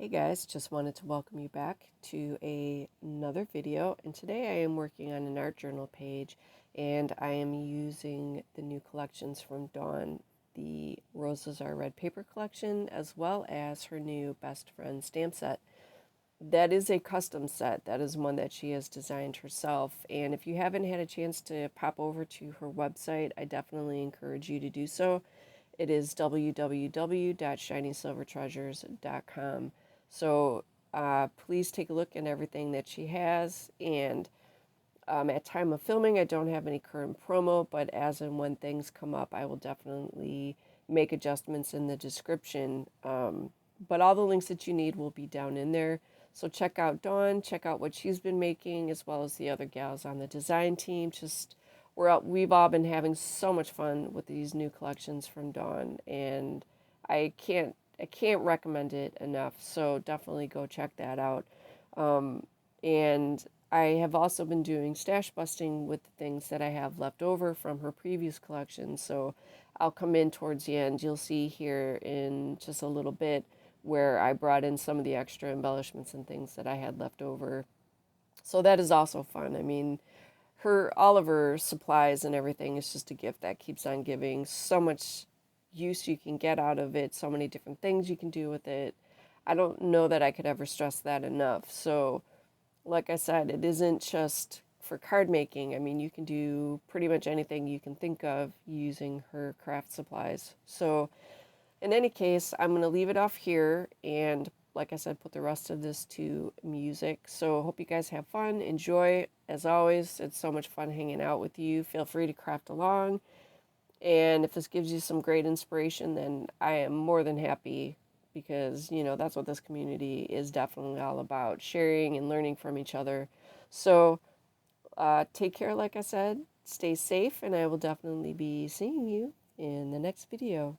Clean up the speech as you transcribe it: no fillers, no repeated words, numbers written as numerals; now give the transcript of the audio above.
Hey guys, just wanted to welcome you back to another video, and today I am working on an art journal page and I am using the new collections from Dawn, the Roses Are Red paper collection, as well as her new Best Friend stamp set. That is a custom set. That is one that she has designed herself, and if you haven't had a chance to pop over to her website, I definitely encourage you to do so. It is www.shinysilvertreasures.com. So please take a look at everything that she has. And at time of filming, I don't have any current promo, but as and when things come up, I will definitely make adjustments in the description. But all the links that you need will be down in there. So check out Dawn, check out what she's been making, as well as the other gals on the design team. We've all been having so much fun with these new collections from Dawn, and I can't recommend it enough. So definitely go check that out. And I have also been doing stash busting with the things that I have left over from her previous collection. So I'll come in towards the end. You'll see here in just a little bit where I brought in some of the extra embellishments and things that I had left over. So that is also fun. I mean, all of her supplies and everything is just a gift that keeps on giving. So much use you can get out of it, so many different things you can do with it. I don't know that I could ever stress that enough. So, like I said, it isn't just for card making. I mean, you can do pretty much anything you can think of using her craft supplies. So, in any case, I'm going to leave it off here and, like I said, put the rest of this to music. So hope you guys have fun. Enjoy. As always, it's so much fun hanging out with you. Feel free to craft along. And if this gives you some great inspiration, then I am more than happy, because, that's what this community is definitely all about, sharing and learning from each other. So take care, like I said. Stay safe, and I will definitely be seeing you in the next video.